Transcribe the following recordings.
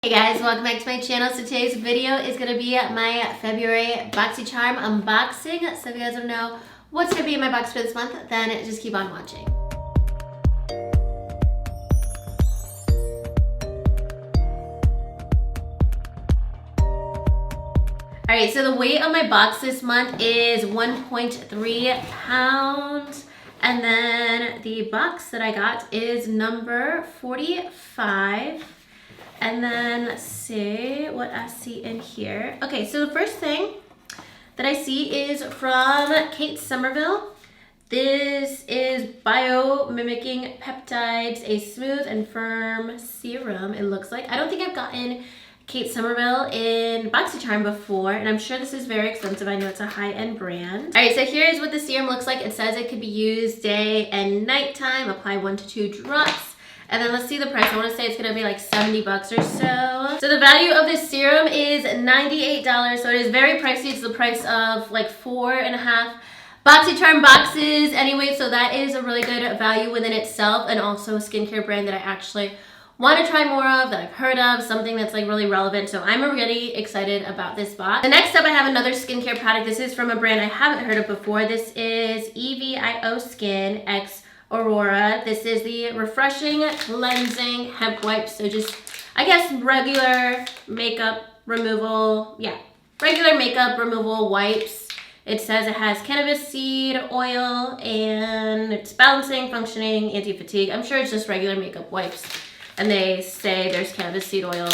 Hey guys, welcome back to my channel. So today's video is going to be my February Boxycharm unboxing. So if you guys want to know what's going to be in my box for this month, then just keep on watching. Alright, so the weight of my box this month is 1.3 pounds. And then the box that I got is number 45. And then let's see what I see in here. Okay, so the first thing that I see is from Kate Somerville. This is Biomimicking Peptides, a smooth and firm serum, it looks like. I don't think I've gotten Kate Somerville in Boxycharm before, and I'm sure this is very expensive. I know it's a high-end brand. All right, so here is what the serum looks like. It says it could be used day and nighttime. Apply 1 to 2 drops. And then let's see the price. I want to say it's going to be like 70 bucks or so. So the value of this serum is $98. So it is very pricey. It's the price of like 4.5 Boxycharm boxes anyway. So that is a really good value within itself, and also a skincare brand that I actually want to try more of, that I've heard of, something that's like really relevant. So I'm really excited about this box. The next up, I have another skincare product. This is from a brand I haven't heard of before. This is EVIO Skin X Aurora. This is the Refreshing Cleansing Hemp Wipes. So just, I guess, regular makeup removal. Yeah, regular makeup removal wipes. It says it has cannabis seed oil and it's balancing, functioning, anti-fatigue. I'm sure it's just regular makeup wipes. And they say there's cannabis seed oil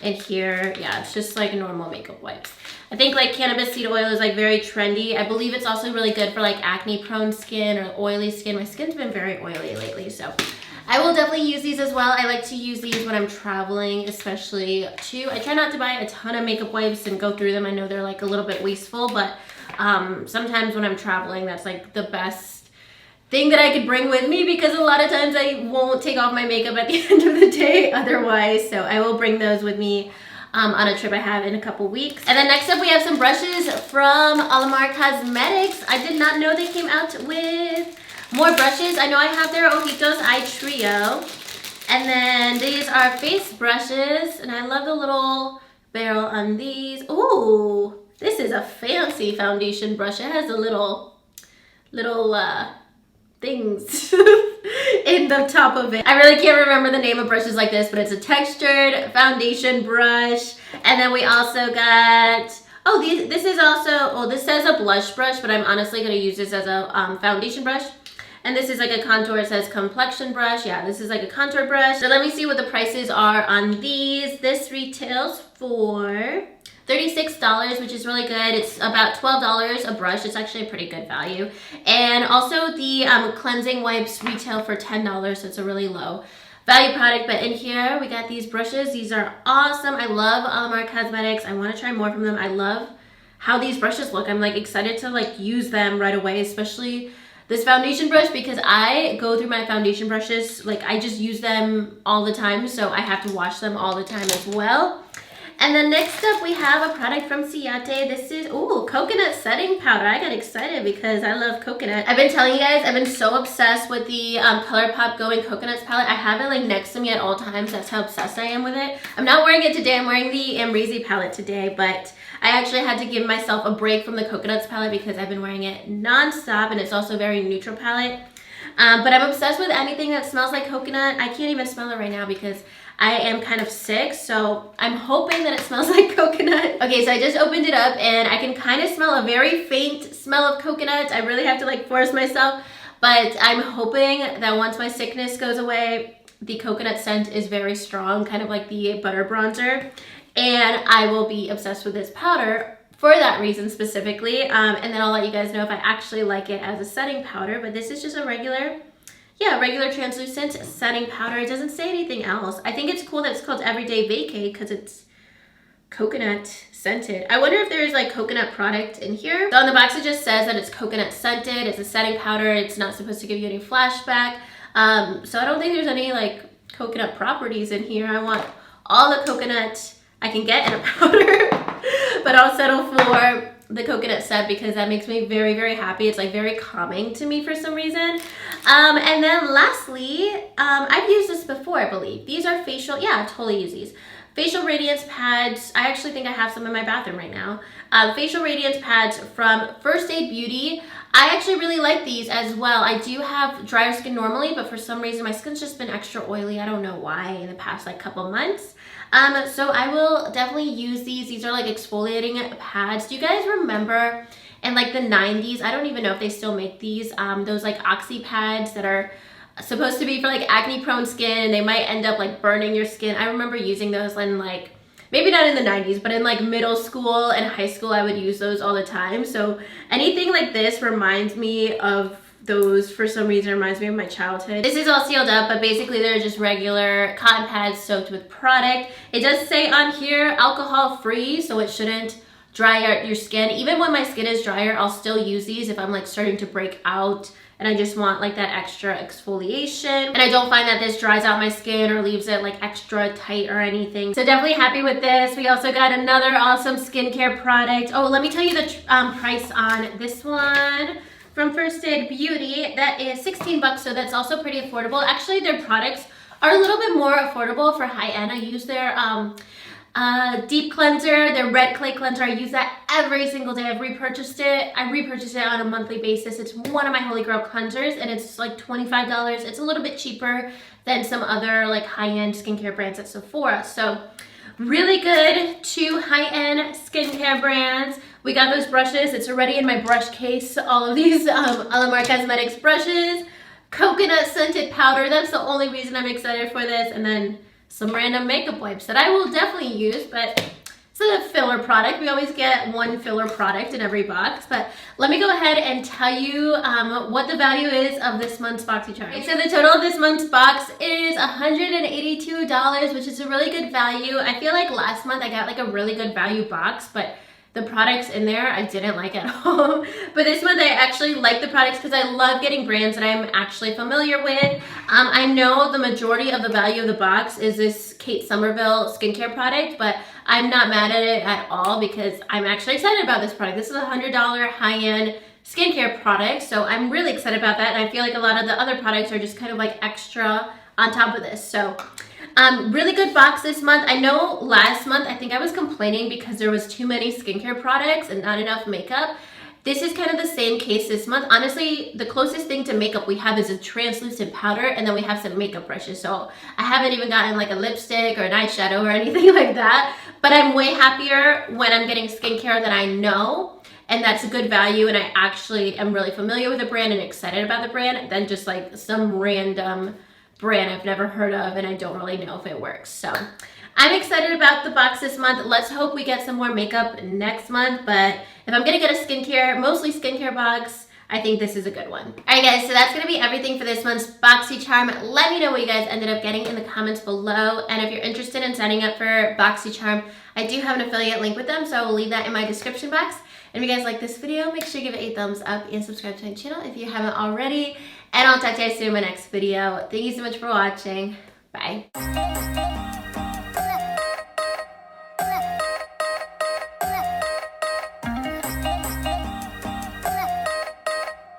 in here. Yeah, it's just like normal makeup wipes. I think like cannabis seed oil is like very trendy. I believe it's also really good for like acne prone skin or oily skin. My skin's been very oily lately, so I will definitely use these as well. I like to use these when I'm traveling, especially too. I try not to buy a ton of makeup wipes and go through them. I know they're like a little bit wasteful, but sometimes when I'm traveling, that's like the best thing that I could bring with me, because a lot of times I won't take off my makeup at the end of the day otherwise. So I will bring those with me on a trip I have in a couple weeks. And then next up we have some brushes from Alamar Cosmetics. I did not know they came out with more brushes. I know I have their Ojitos Eye Trio. And then these are face brushes, and I love the little barrel on these. Ooh, this is a fancy foundation brush. It has a little things in the top of it. I really can't remember the name of brushes like this, but it's a textured foundation brush. And then we also got, oh, this is also, well, this says a blush brush, but I'm honestly going to use this as a foundation brush. And this is like a contour, it says complexion brush. Yeah, this is like a contour brush. So let me see what the prices are on these. This retails for $36, which is really good. It's about $12 a brush. It's actually a pretty good value. And also the cleansing wipes retail for $10, so it's a really low value product. But in here we got these brushes. These are awesome. I love Alamar Cosmetics. I want to try more from them. I love how these brushes look. I'm like excited to like use them right away, especially this foundation brush, because I go through my foundation brushes, like I just use them all the time, so I have to wash them all the time as well. And then next up we have a product from Ciate. This is, ooh, coconut setting powder. I got excited because I love coconut. I've been telling you guys, I've been so obsessed with the ColourPop Going Coconuts palette. I have it like next to me at all times. That's how obsessed I am with it. I'm not wearing it today. I'm wearing the Amrezy palette today, but I actually had to give myself a break from the coconuts palette because I've been wearing it non-stop, and it's also a very neutral palette. But I'm obsessed with anything that smells like coconut. I can't even smell it right now because I am kind of sick, so I'm hoping that it smells like coconut. Okay, so I just opened it up and I can kind of smell a very faint smell of coconut. I really have to like force myself, but I'm hoping that once my sickness goes away, the coconut scent is very strong, kind of like the butter bronzer, and I will be obsessed with this powder for that reason specifically. And then I'll let you guys know if I actually like it as a setting powder, but this is just a regular translucent setting powder. It doesn't say anything else. I think it's cool that it's called Everyday Vacay because it's coconut scented. I wonder if there's like coconut product in here. So on the box it just says that it's coconut scented. It's a setting powder. It's not supposed to give you any flashback. So I don't think there's any like coconut properties in here. I want all the coconut I can get in a powder, but I'll settle for the coconut scent because that makes me very, very happy. It's like very calming to me for some reason. And then lastly, I've used this before, I believe. These are facial, yeah, I totally use these. facial radiance pads. I actually think I have some in my bathroom right now. Facial radiance pads from First Aid Beauty. I actually really like these as well. I do have drier skin normally, but for some reason my skin's just been extra oily. I don't know why in the past like couple months. So I will definitely use these. These are like exfoliating pads. Do you guys remember in like the 90s? I don't even know if they still make these. Those like oxy pads that are supposed to be for like acne prone skin. They might end up like burning your skin. I remember using those in like, maybe not in the 90s, but in like middle school and high school, I would use those all the time. So anything like this reminds me of those. For some reason, reminds me of my childhood. This is all sealed up, but basically they're just regular cotton pads soaked with product. It does say on here alcohol free, so it shouldn't dry out your skin. Even when my skin is drier, I'll still use these if I'm like starting to break out and I just want like that extra exfoliation. And I don't find that this dries out my skin or leaves it like extra tight or anything. So definitely happy with this. We also got another awesome skincare product. Oh, let me tell you the price on this one from First Aid Beauty. That is 16 bucks, so that's also pretty affordable. Actually, their products are a little bit more affordable for high end. I use their deep cleanser, their red clay cleanser. I use that every single day. I've repurchased it. I repurchase it on a monthly basis. It's one of my holy grail cleansers, and it's like $25. It's a little bit cheaper than some other like high-end skincare brands at Sephora. So really good, 2 high-end skincare brands. We got those brushes. It's already in my brush case. All of these Alamar Cosmetics brushes. Coconut scented powder. That's the only reason I'm excited for this. And then some random makeup wipes that I will definitely use, but it's a filler product. We always get one filler product in every box, but let me go ahead and tell you what the value is of this month's Boxycharm. Okay, so the total of this month's box is $182, which is a really good value. I feel like last month I got like a really good value box, but the products in there I didn't like at all. But this month I actually like the products because I love getting brands that I'm actually familiar with. I know the majority of the value of the box is this Kate Somerville skincare product, but I'm not mad at it at all because I'm actually excited about this product. This is a $100 high-end skincare product, so I'm really excited about that, and I feel like a lot of the other products are just kind of like extra on top of this. So really good box this month. I know last month I think I was complaining because there was too many skincare products and not enough makeup. This is kind of the same case this month. Honestly, the closest thing to makeup we have is a translucent powder, and then we have some makeup brushes. So I haven't even gotten like a lipstick or an eyeshadow or anything like that. But I'm way happier when I'm getting skincare that I know, and that's a good value, and I actually am really familiar with the brand and excited about the brand, than just like some random brand I've never heard of and I don't really know if it works. So I'm excited about the box this month. Let's hope we get some more makeup next month, but if I'm gonna get a skincare, mostly skincare box, I think this is a good one. All right guys, so that's gonna be everything for this month's Boxycharm. Let me know what you guys ended up getting in the comments below, and if you're interested in signing up for Boxycharm, I do have an affiliate link with them, so I will leave that in my description box. And if you guys like this video, make sure you give it a thumbs up and subscribe to my channel if you haven't already. And I'll talk to you guys soon in my next video. Thank you so much for watching. Bye.